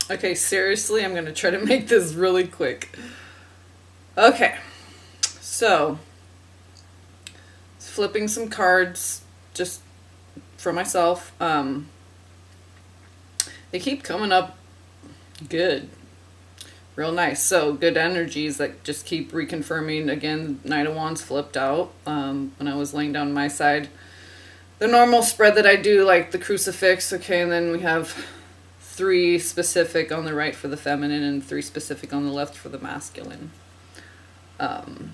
Okay, seriously, I'm going to try to make this really quick. Okay, so flipping some cards just for myself. They keep coming up good. Real nice. So good energies that just keep reconfirming. Again, Knight of Wands flipped out when I was laying down my side. The normal spread that I do, like the crucifix, okay, and then we have 3 specific on the right for the feminine and 3 specific on the left for the masculine. And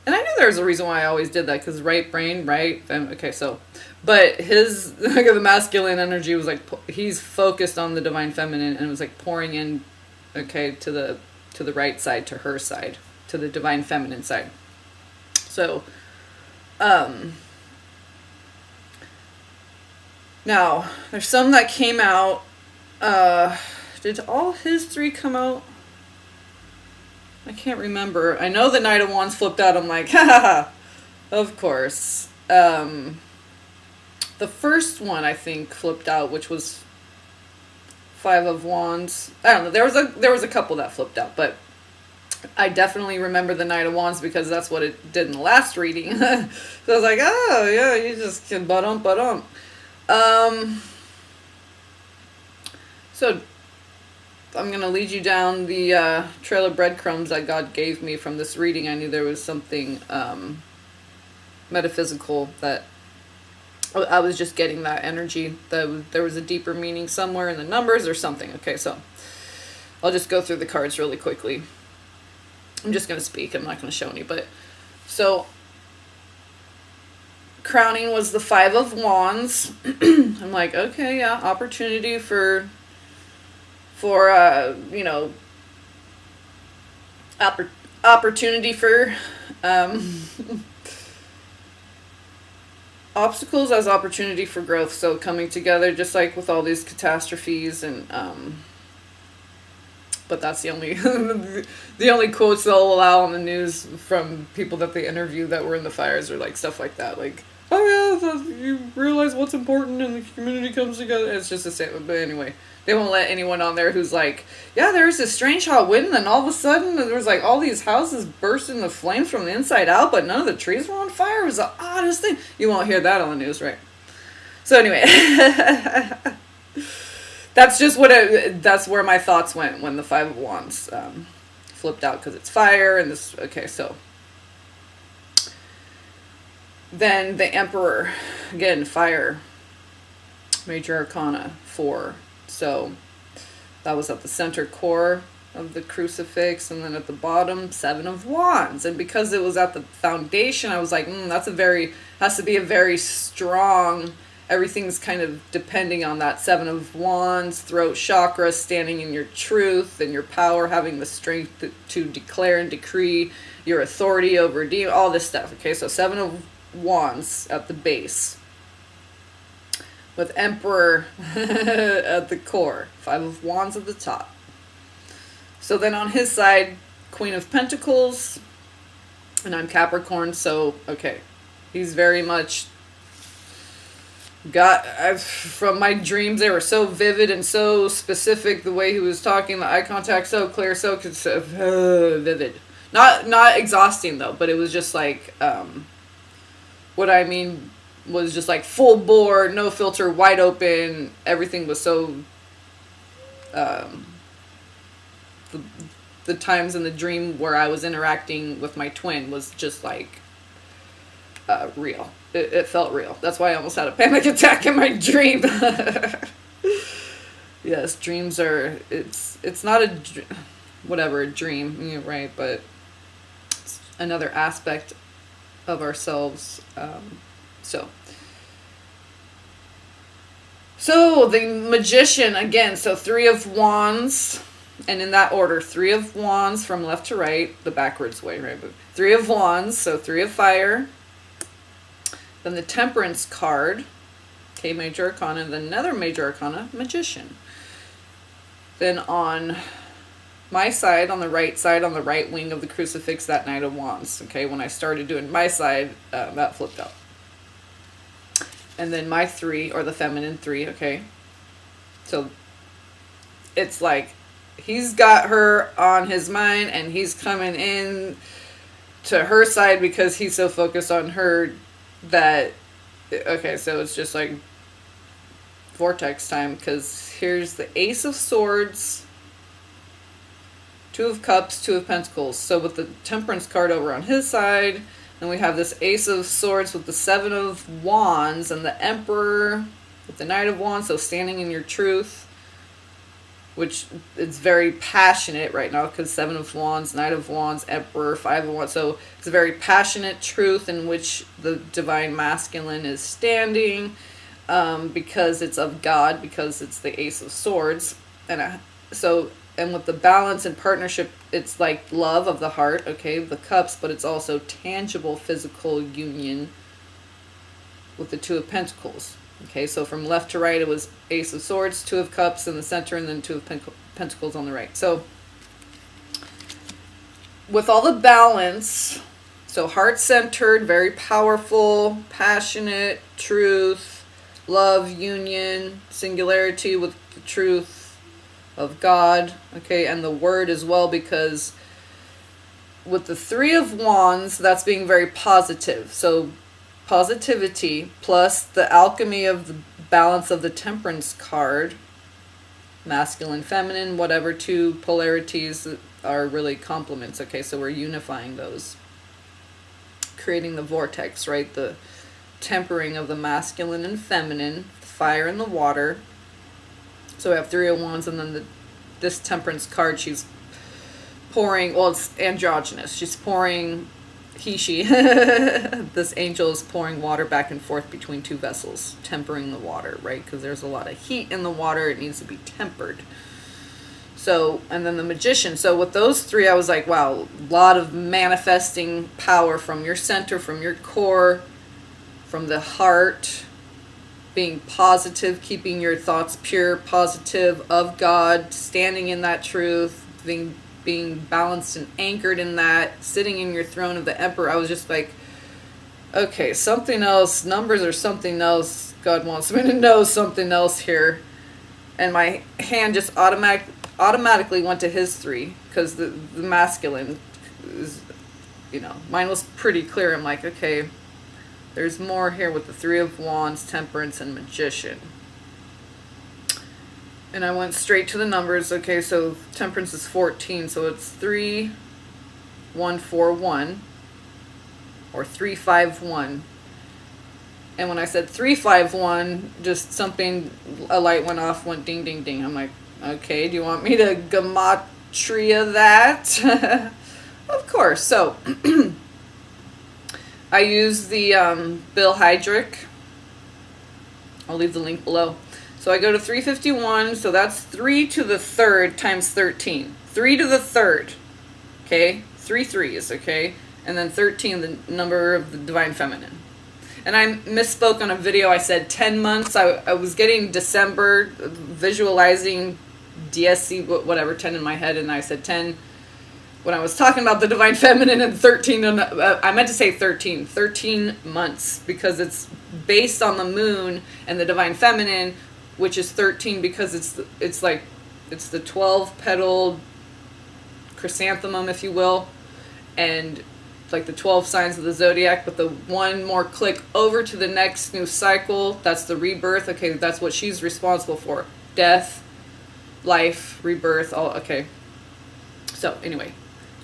I knew there was a reason why I always did that, because right brain, right, okay, so, but his, like, the masculine energy was like, he's focused on the divine feminine, and it was like pouring in, okay, to the right side, to her side, to the divine feminine side. So, now, there's some that came out, did all his 3 come out? I can't remember. I know the Knight of Wands flipped out. I'm like, ha ha ha. Of course. The first one I think flipped out, which was 5 of Wands. I don't know. There was a couple that flipped out, but I definitely remember the Knight of Wands because that's what it did in the last reading. So I was like, oh yeah, you just can but-um. So I'm going to lead you down the trail of breadcrumbs that God gave me from this reading. I knew there was something metaphysical that I was just getting that energy. There was a deeper meaning somewhere in the numbers or something. Okay, so I'll just go through the cards really quickly. I'm just going to speak. I'm not going to show any. But so crowning was the 5 of Wands. I'm like, okay, yeah, opportunity for you know, opportunity for obstacles as opportunity for growth. So coming together, just like with all these catastrophes, and but that's the only the only quotes they'll allow on the news from people that they interview that were in the fires, or like stuff like that, like, oh yeah, you realize what's important and the community comes together. It's just the same. But anyway, they won't let anyone on there who's like, yeah, there was this strange hot wind, and then all of a sudden there was like all these houses burst into flames from the inside out, but none of the trees were on fire. It was the oddest thing. You won't hear that on the news, right? So anyway, that's just that's where my thoughts went when the 5 of Wands flipped out, because it's fire and this. Okay, so then the Emperor, again, fire, Major Arcana 4. So that was at the center core of the crucifix, and then at the bottom, 7 of Wands. And because it was at the foundation, I was like, has to be a very strong, everything's kind of depending on that 7 of Wands, throat chakra, standing in your truth and your power, having the strength to declare and decree your authority over all this stuff. Okay, so 7 of Wands at the base, with Emperor at the core, 5 of Wands at the top. So then on his side, Queen of Pentacles, and I'm Capricorn, so okay, he's very much from my dreams, they were so vivid and so specific, the way he was talking, the eye contact so clear, so vivid. Not exhausting though, but it was just like, what I mean was just like full bore, no filter, wide open. Everything was so, the times in the dream where I was interacting with my twin was just like real. It felt real. That's why I almost had a panic attack in my dream. Yes, dreams are, it's not a dream, you're right, but it's another aspect of ourselves. So the Magician, again, so 3 of Wands, and in that order, 3 of Wands from left to right, the backwards way, right? But 3 of Wands, so 3 of fire. Then the Temperance card, okay, Major Arcana, and then another Major Arcana, Magician. Then on my side, on the right wing of the crucifix, that Knight of Wands. Okay, when I started doing my side, that flipped out. And then my 3, or the feminine 3, okay. So it's like he's got her on his mind, and he's coming in to her side because he's so focused on her that, okay, so it's just like vortex time, because here's the Ace of Swords, Two of Cups, Two of Pentacles. So with the Temperance card over on his side, then we have this Ace of Swords with the Seven of Wands and the Emperor with the Knight of Wands, so standing in your truth, which is very passionate right now, because Seven of Wands, Knight of Wands, Emperor, Five of Wands. So it's a very passionate truth in which the Divine Masculine is standing, because it's of God, because it's the Ace of Swords. And with the balance and partnership, it's like love of the heart, okay, the cups, but it's also tangible physical union with the Two of Pentacles. Okay, so from left to right, it was Ace of Swords, Two of Cups in the center, and then Two of Pentacles on the right. So with all the balance, so heart-centered, very powerful, passionate, truth, love, union, singularity with the truth of God, okay, and the Word as well, because with the Three of Wands, that's being very positive. So positivity plus the alchemy of the balance of the Temperance card, masculine, feminine, whatever two polarities are really complements, okay, so we're unifying those, creating the vortex, right, the tempering of the masculine and feminine, the fire and the water. So we have Three of Wands, and then this Temperance card, she's pouring, well, it's androgynous. She's pouring, she, this angel is pouring water back and forth between two vessels, tempering the water, right? Because there's a lot of heat in the water. It needs to be tempered. So, and then the Magician. So with those three, I was like, wow, a lot of manifesting power from your center, from your core, from the heart, being positive, keeping your thoughts pure, positive, of God, standing in that truth, being balanced and anchored in that, sitting in your throne of the Emperor. I was just like, okay, something else, numbers are something else. God wants me to know something else here. And my hand just automatically went to his three, because the masculine is, mine was pretty clear. I'm like, okay, there's more here with the Three of Wands, Temperance, and Magician. And I went straight to the numbers. Okay, so Temperance is 14, so it's 3, 1, 4, 1, or 3, 5, 1. And when I said 3, 5, 1, just something, a light went off, went ding, ding, ding. I'm like, okay, do you want me to Gematria that? Of course. So I use the Bill Heidrick. I'll leave the link below. So I go to 351, so that's 3 to the third times 13. 3 to the third, okay? 3 threes, okay? And then 13, the number of the Divine Feminine. And I misspoke on a video. I said 10 months. I was getting December, visualizing DSC, whatever, 10 in my head, and I said 10. When I was talking about the Divine Feminine and 13, I meant to say 13 months, because it's based on the moon and the Divine Feminine, which is 13 because it's the 12-petaled chrysanthemum, if you will, and like the 12 signs of the zodiac, but the one more click over to the next new cycle, that's the rebirth. Okay, that's what she's responsible for. Death, life, rebirth, all okay. So anyway,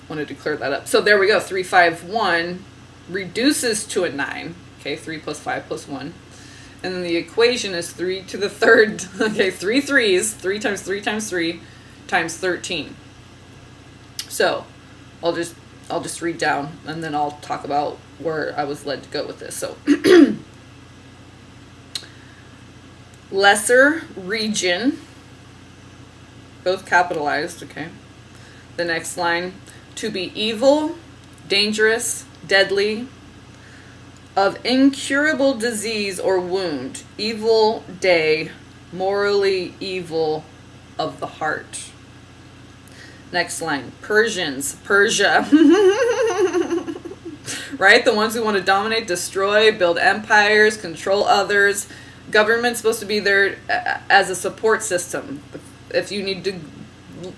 wanted to clear that up. So there we go. 3, 5, 1 reduces to a 9. Okay, 3 plus 5 plus 1. And then the equation is 3 to the third. Okay, 3 threes. 3 times 3 times 3 times 13. So I'll just read down, and then I'll talk about where I was led to go with this. So lesser region, both capitalized, okay. The next line, to be evil, dangerous, deadly, of incurable disease or wound, evil day, morally evil of the heart. Next line, Persians, Persia, right? The ones who want to dominate, destroy, build empires, control others. Government's supposed to be there as a support system. if you need to,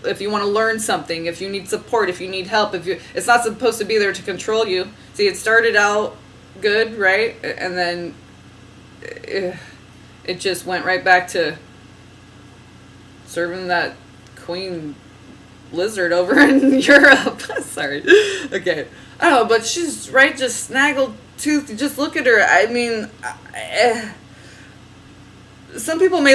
if you want to learn something, if you need support, if you need help, it's not supposed to be there to control you. See, it started out good, right? And then it just went right back to serving that queen lizard over in Europe. Sorry. Okay. I don't know, but she's right, just snaggled tooth. Just look at her. I mean, some people may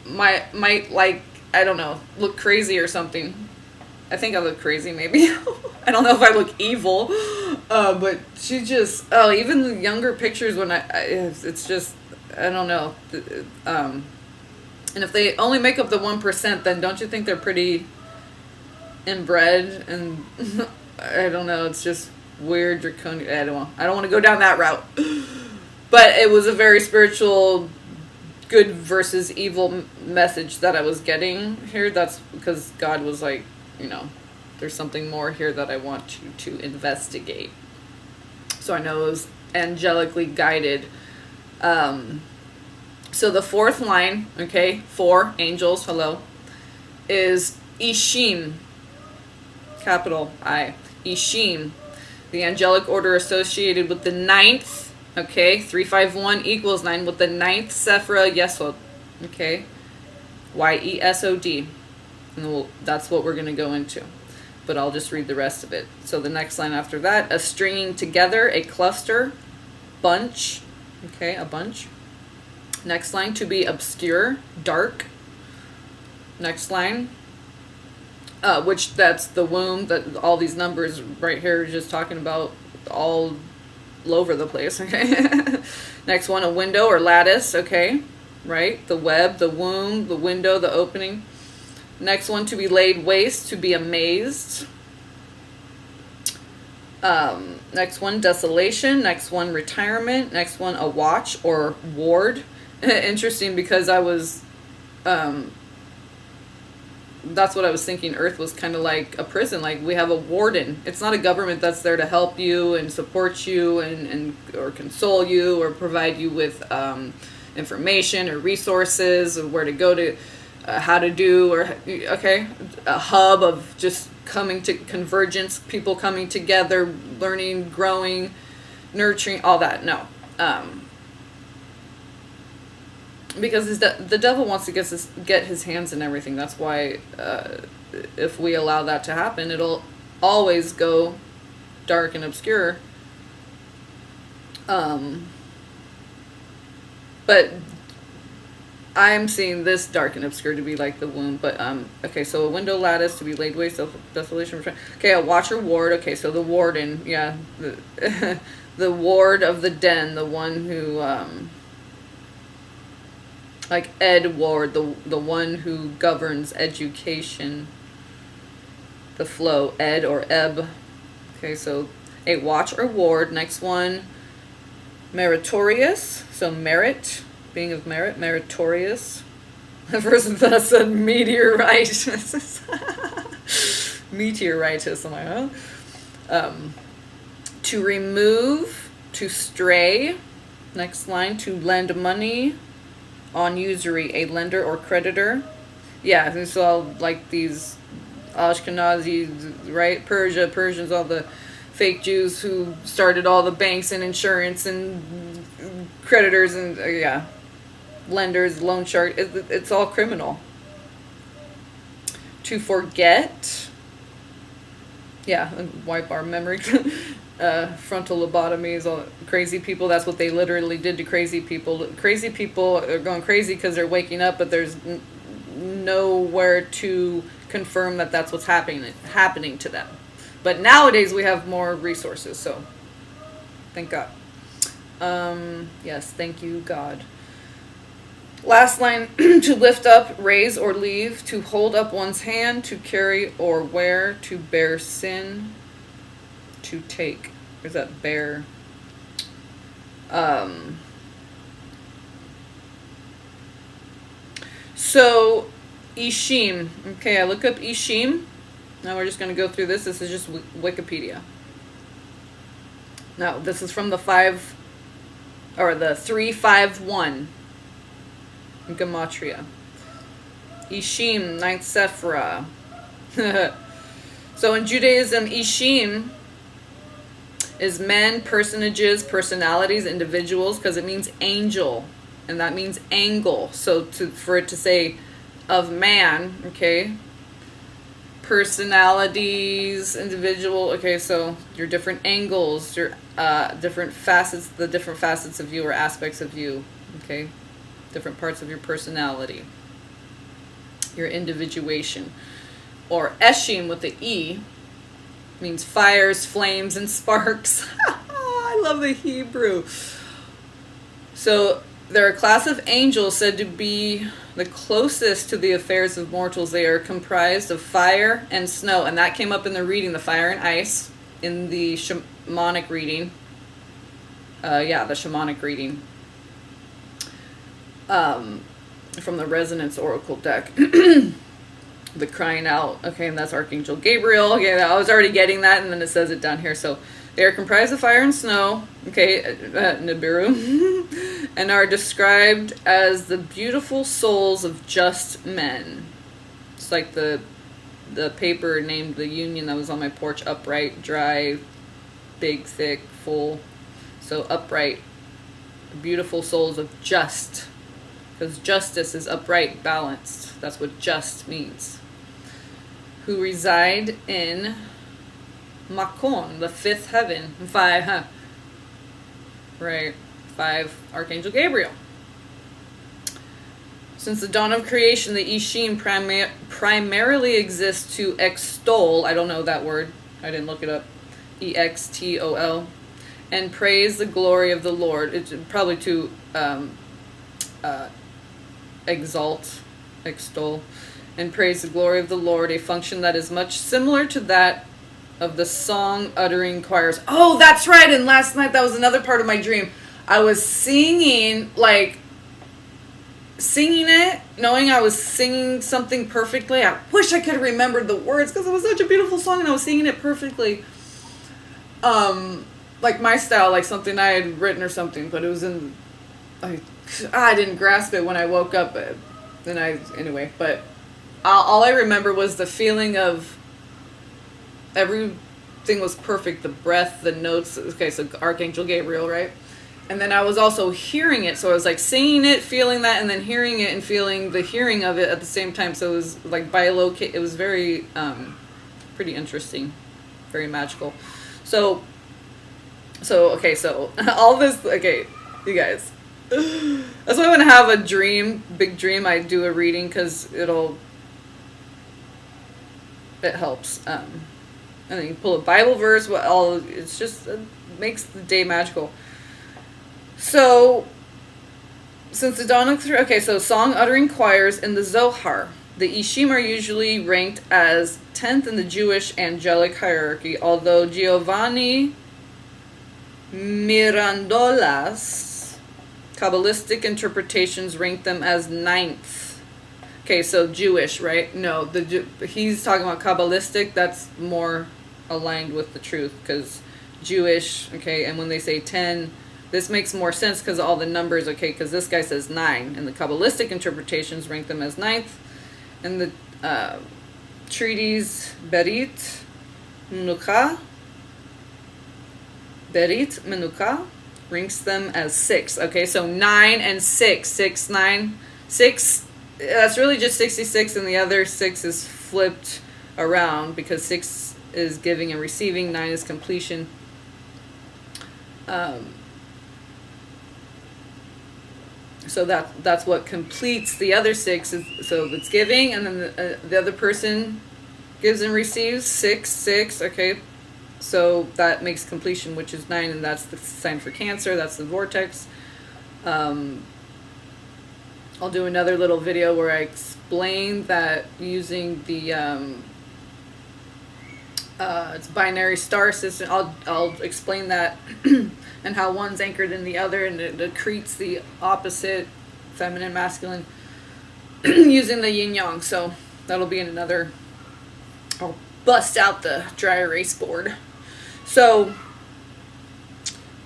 might like, I don't know, look crazy or something. I think I look crazy, maybe. I don't know if I look evil, but she just, even the younger pictures when it's just, I don't know. And if they only make up the 1%, then don't you think they're pretty inbred? And I don't know, it's just weird, draconian. I don't want to go down that route. But it was a very spiritual, good versus evil message that I was getting here. That's because God was like, there's something more here that I want you to investigate. So I know it was angelically guided. So the fourth line, okay, 4 angels, hello, is Ishim, capital I, Ishim, the angelic order associated with the 9th, okay, 351 equals 9, with the 9th Sephira Yesod, okay, Yesod, and that's what we're going to go into, but I'll just read the rest of it. So the next line after that, a stringing together, a cluster, bunch, okay, a bunch. Next line, to be obscure, dark. Next line, which that's the womb, that all these numbers right here are just talking about all over the place, okay? Next one, a window or lattice, okay, right? The web, the womb, the window, the opening. Next one, to be laid waste, to be amazed. Next one, desolation. Next one, retirement. Next one, a watch or ward. Interesting, because I was, that's what I was thinking. Earth was kind of like a prison. Like, we have a warden. It's not a government that's there to help you and support you and or console you or provide you with information or resources or where to go to, how to do, or okay, a hub of just coming to convergence, people coming together, learning, growing, nurturing, all that. No. Because the devil wants to get his hands in everything. That's why if we allow that to happen, it'll always go dark and obscure. But I'm seeing this dark and obscure to be like the womb. But okay, so a window lattice, to be laid waste, desolation. Okay, a watcher ward. Okay, so the warden, yeah, the ward of the den, the one who like Ed Ward, the one who governs education, the flow, Ed or Eb. Okay, so a watch or ward. Next one, meritorious, so merit, being of merit, meritorious. First that said meteoritis. Meteoritis, am I, huh? To remove, to stray. Next line, to lend money on usury, a lender or creditor. Yeah, it's all like these Ashkenazi, right? Persians, all the fake Jews who started all the banks and insurance and creditors and yeah, lenders, loan shark. It's all criminal. To forget. Yeah, and wipe our memory. Frontal lobotomies, all crazy people. That's what they literally did to crazy people. Crazy people are going crazy because they're waking up, but there's nowhere to confirm that that's what's happening to them. But nowadays we have more resources, so thank God. Yes, thank you, God. Last line, to lift up, raise, or leave, to hold up one's hand, to carry or wear, to bear sin, to take. There's that bear. So, Ishim. Okay, I look up Ishim. Now we're just going to go through this. This is just Wikipedia. Now, this is from the 351 Gematria. Ishim, ninth Sephra. So in Judaism, Ishim is men, personages, personalities, individuals, because it means angel, and that means angle. So for it to say of man, okay, personalities, individual, okay, so your different angles, your different facets, the different facets of you or aspects of you, okay, different parts of your personality, your individuation. Or Eshem with the E means fires, flames, and sparks. I love the Hebrew. So they're a class of angels said to be the closest to the affairs of mortals. They are comprised of fire and snow. And that came up in the reading, the fire and ice, in the shamanic reading. The shamanic reading. From the Resonance Oracle deck. The crying out. Okay, and that's Archangel Gabriel. Okay, I was already getting that, and then it says it down here. So they are comprised of fire and snow. Okay, Nibiru. And are described as the beautiful souls of just men. It's like the paper named the Union that was on my porch, upright, dry, big, thick, full. So upright, beautiful souls of just. Because justice is upright, balanced. That's what just means. Who reside in Makon, the fifth heaven. 5, huh? Right. 5, Archangel Gabriel. Since the dawn of creation, the Ishim primarily exists to extol, I don't know that word, I didn't look it up, E-X-T-O-L, and praise the glory of the Lord. It's probably to exalt, extol, and praise the glory of the Lord, a function that is much similar to that of the song uttering choirs. Oh, that's right, and last night that was another part of my dream. I was singing it, knowing I was singing something perfectly. I wish I could have remembered the words because it was such a beautiful song and I was singing it perfectly. Like my style, like something I had written or something, but it was in, I didn't grasp it when I woke up. But all I remember was the feeling of everything was perfect, the breath, the notes. Okay, so Archangel Gabriel, right? And then I was also hearing it, so I was like singing it, feeling that, and then hearing it and feeling the hearing of it at the same time. So it was like bilocate. It was very, pretty interesting, very magical. So okay, so all this, okay, you guys. That's why when I have a dream, big dream, I do a reading because it helps. And then you pull a Bible verse. It's just it makes the day magical. So, since the dawn of so song uttering choirs in the Zohar, the Ishim are usually ranked as 10th in the Jewish angelic hierarchy, although Giovanni Mirandola's Kabbalistic interpretations rank them as 9th. Okay, so Jewish, right? No, he's talking about Kabbalistic. That's more aligned with the truth, because Jewish, okay, and when they say 10, this makes more sense because all the numbers, okay, because this guy says 9, and the Kabbalistic interpretations rank them as 9th, and the treatise Berit Menucha ranks them as 6. Okay, so 9 and 6, 6, 9, 6, that's really just 66, and the other 6 is flipped around because 6 is giving and receiving, 9 is completion. So that's what completes the other 6. So it's giving, and then the other person gives and receives 6, 6. Okay, so that makes completion, which is 9, and that's the sign for Cancer. That's the vortex. I'll do another little video where I explain that using the it's binary star system. I'll explain that. And how one's anchored in the other, and it accretes the opposite, feminine, masculine, using the yin yang. So that'll be in another. I'll bust out the dry erase board. So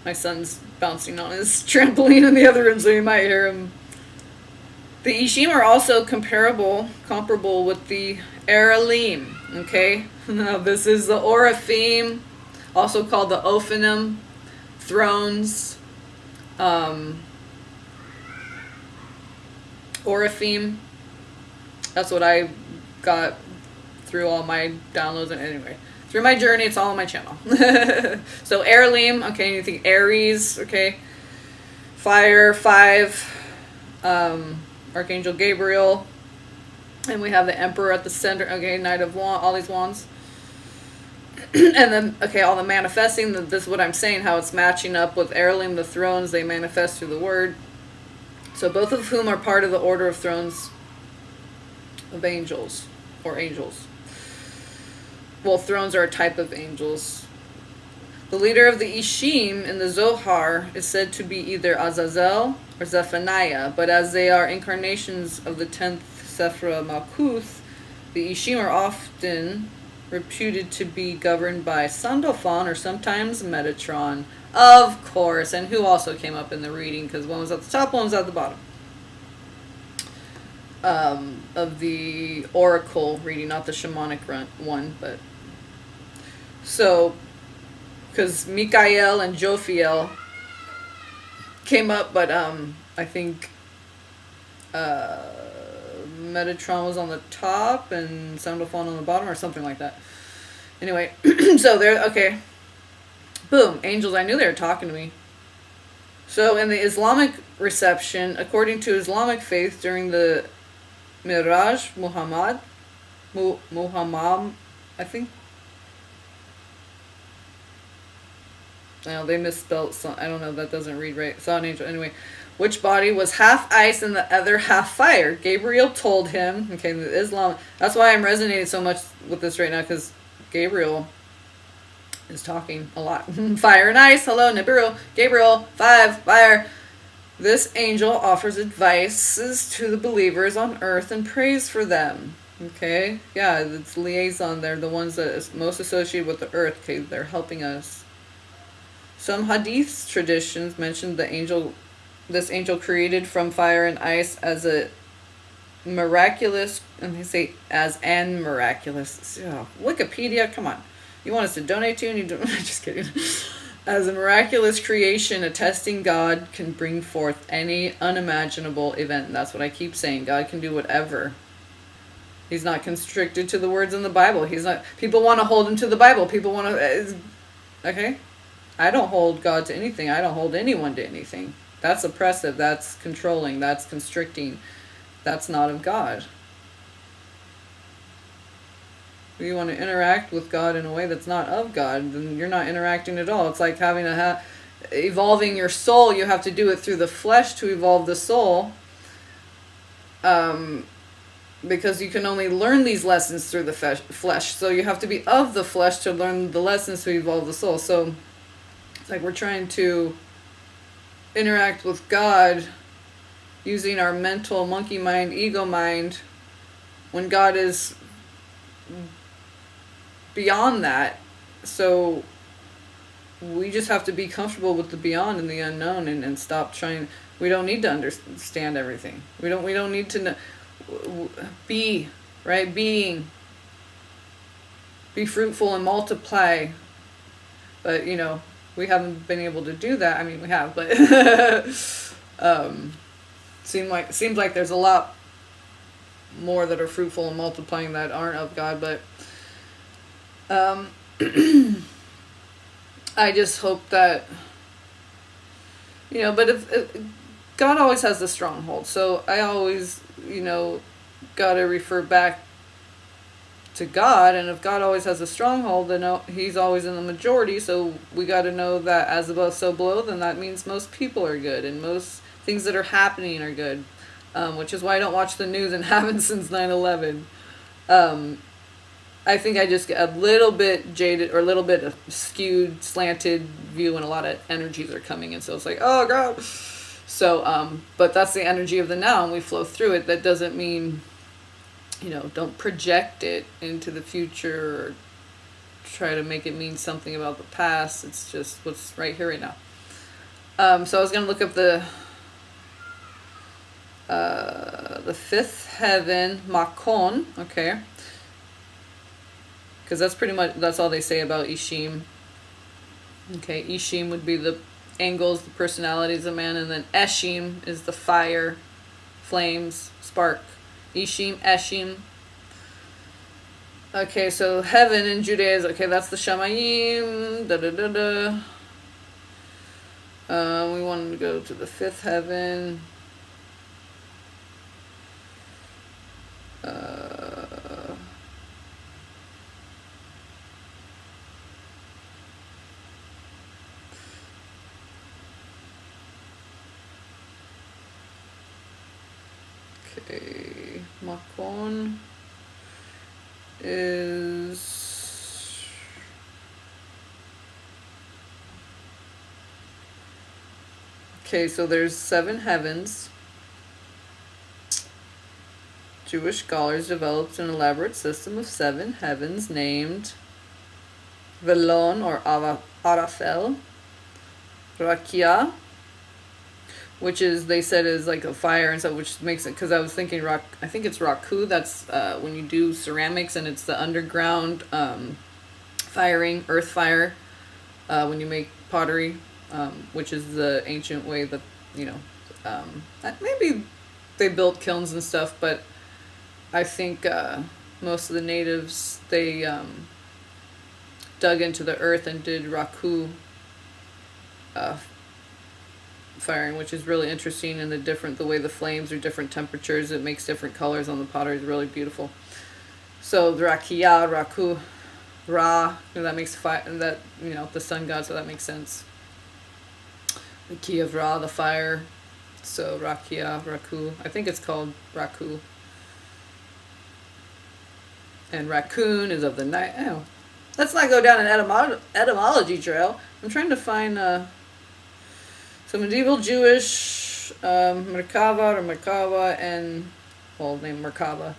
my son's bouncing on his trampoline in the other room, so you might hear him The Ishim are also comparable with the Eralim. Okay, now this is the Oraphim, also called the Ophanim, thrones. Oraphim. That's what I got through all my downloads, and anyway, through my journey, it's all on my channel. So Eralim, okay, you think Aries, okay, fire, 5, Archangel Gabriel, and we have the Emperor at the center, okay, Knight of Wands, all these wands. And then, okay, all the manifesting, this is what I'm saying, how it's matching up with Eralim, the thrones, they manifest through the word. So both of whom are part of the order of thrones of angels, or angels. Well, thrones are a type of angels. The leader of the Ishim in the Zohar is said to be either Azazel or Zephaniah, but as they are incarnations of the 10th Sephra Malkuth, the Ishim are often reputed to be governed by Sandalphon or sometimes Metatron. Of course, and who also came up in the reading, because one was at the top, one was at the bottom. Of the oracle reading, not the shamanic one, but so, because Mikael and Jophiel came up, but I think Metatron was on the top and Sandalphon on the bottom, or something like that. Anyway, so there, okay. Boom, angels, I knew they were talking to me. So in the Islamic reception, according to Islamic faith, during the Miraj, Muhammad, I think. No, they misspelled some, I don't know, that doesn't read right. Saw an angel, anyway. Which body was half ice and the other half fire? Gabriel told him, okay, the Islam, that's why I'm resonating so much with this right now, because Gabriel is talking a lot. Fire and ice, hello, Nibiru, Gabriel, 5, fire. This angel offers advices to the believers on earth and prays for them. Okay, yeah, it's liaison. They're the ones that is most associated with the earth. Okay, they're helping us. Some hadith traditions mention this angel created from fire and ice as a miraculous, and they say as an miraculous. Oh, Wikipedia, come on. You want us to donate to you and you don't, just kidding. As a miraculous creation, attesting God can bring forth any unimaginable event. And that's what I keep saying. God can do whatever. He's not constricted to the words in the Bible. He's not, people want to hold him to the Bible. People want to, okay? I don't hold God to anything. I don't hold anyone to anything. That's oppressive. That's controlling. That's constricting. That's not of God. If you want to interact with God in a way that's not of God, then you're not interacting at all. It's like having evolving your soul. You have to do it through the flesh to evolve the soul. Because you can only learn these lessons through the flesh. So you have to be of the flesh to learn the lessons to evolve the soul. So it's like we're trying to interact with God using our mental monkey mind, ego mind, when God is beyond that. So we just have to be comfortable with the beyond and the unknown, and stop trying. We don't need to understand everything. We don't need to know. Be being, be fruitful and multiply. But we haven't been able to do that. I mean, we have, but seems like there's a lot more that are fruitful and multiplying that aren't of God. But I just hope that but if God always has the stronghold, so I always gotta refer back to God. And if God always has a stronghold, then he's always in the majority. So we got to know that as above, so below. Then that means most people are good, and most things that are happening are good. Which is why I don't watch the news, and haven't since 9/11. I think I just get a little bit jaded, or a little bit skewed, slanted view, and a lot of energies are coming in. So it's like, oh God. So, but that's the energy of the now, and we flow through it. That doesn't mean, don't project it into the future or try to make it mean something about the past. It's just what's right here, right now. So I was going to look up the The fifth heaven, Makon, okay. Because that's pretty much, that's all they say about Ishim. Okay, Ishim would be the angles, the personalities of man, and then Eshem is the fire, flames, spark. Ishim, Eshem. Okay, so heaven in Judaism, okay, that's the Shamayim, we wanted to go to the fifth heaven. Okay, Makon is okay, so there's 7 heavens. Jewish scholars developed an elaborate system of 7 heavens named Velon or Arafel, Rakia, which is, they said, is like a fire and stuff, which makes it, because I was thinking I think it's Raku, that's when you do ceramics, and it's the underground firing, earth fire, when you make pottery, which is the ancient way that, you know, maybe they built kilns and stuff, but I think most of the natives, they dug into the earth and did Raku firing, which is really interesting, and the way the flames are different temperatures, it makes different colors on the pottery, is really beautiful. So Rakia, Raku, Ra, that makes fire, that, you know, the sun god, so that makes sense. The key of Ra, the fire. So Rakia, Raku, I think it's called Raku. And raccoon is of the night. Oh, let's not go down an etymology trail. I'm trying to find so medieval Jewish Merkava or Merkava and, well, named Merkava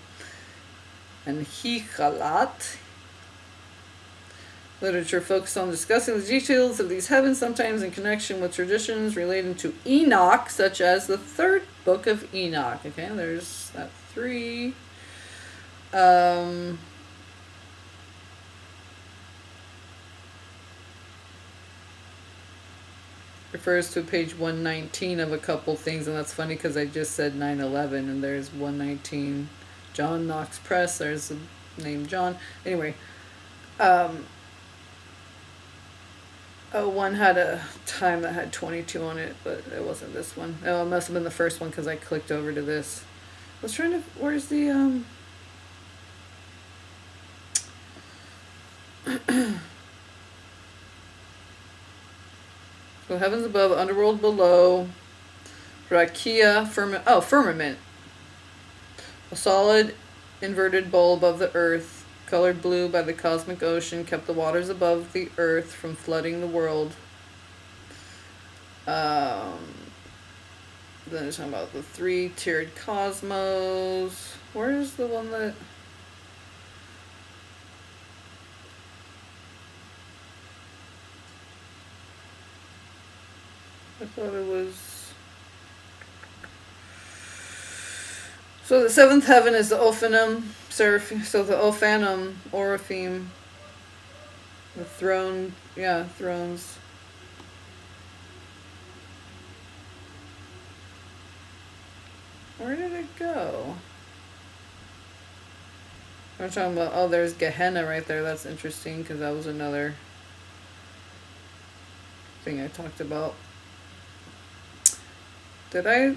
and Hichalat literature focused on discussing the details of these heavens, sometimes in connection with traditions relating to Enoch, such as the 3rd book of Enoch. Okay, there's that 3. Refers to page 119 of a couple things, and that's funny because I just said 9/11, and there's 119. John Knox Press, there's the name John. Anyway, one had a time that had 22 on it, but it wasn't this one. Oh, it must have been the first one because I clicked over to this. I was trying to, where's the so heavens above, underworld below, Rakia, firmament. A solid inverted bowl above the earth, colored blue by the cosmic ocean, kept the waters above the earth from flooding the world. Then it's talking about the 3-tiered cosmos. Where is the one that... I thought it was... So the 7th heaven is the Ophanim, Seraphim. So the Ophanim, Oraphim, the throne, yeah, thrones. Where did it go? I'm talking about, oh, there's Gehenna right there. That's interesting because that was another thing I talked about. Did I?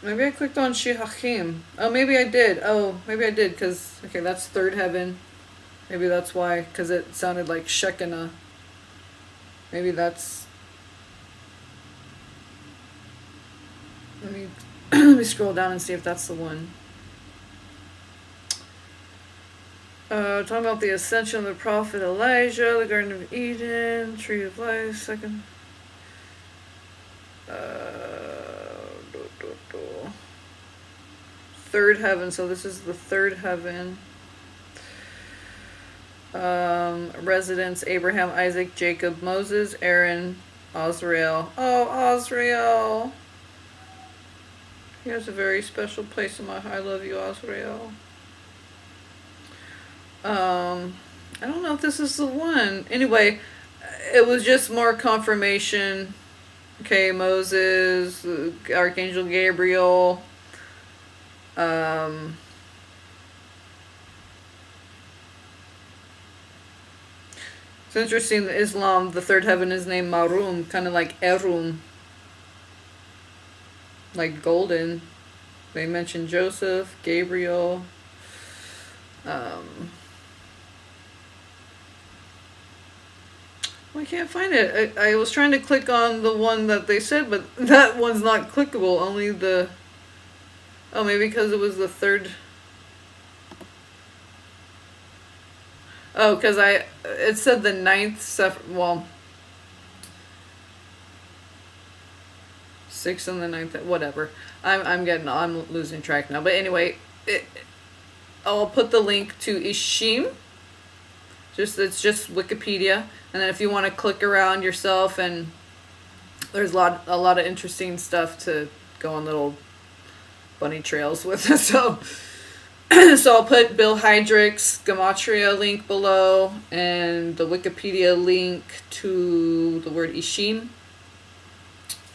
Maybe I clicked on Shihachim. Oh, maybe I did. Oh, maybe I did because, okay, that's 3rd heaven. Maybe that's why, because it sounded like Shekinah. Maybe that's... Let me scroll down and see if that's the one. Talking about the ascension of the prophet Elijah, the Garden of Eden, Tree of Life, 2nd. Third heaven, so this is the 3rd heaven. Residents Abraham, Isaac, Jacob, Moses, Aaron, Azrael. Oh, Azrael. He has a very special place in my heart. I love you, Azrael. I don't know if this is the one. Anyway, it was just more confirmation. Okay, Moses, Archangel Gabriel. It's interesting that Islam, the third heaven is named Marum, kind of like Erum, like golden. They mention Joseph, Gabriel. I can't find it. I was trying to click on the one that they said, but that one's not clickable. Only the... Oh, maybe because it was the third... Oh, because it said the ninth, well, 6th and the 9th, whatever. I'm losing track now. But anyway, I'll put the link to Ishim. It's just Wikipedia. And then if you want to click around yourself, and there's a lot of interesting stuff to go on little bunny trails with. So I'll put Bill Heidrick's Gematria link below, and the Wikipedia link to the word Ishim,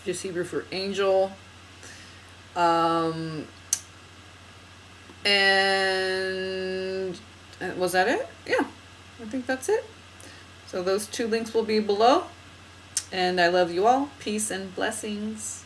just Hebrew for angel. And was that it? Yeah, I think that's it. So those 2 links will be below. And I love you all. Peace and blessings.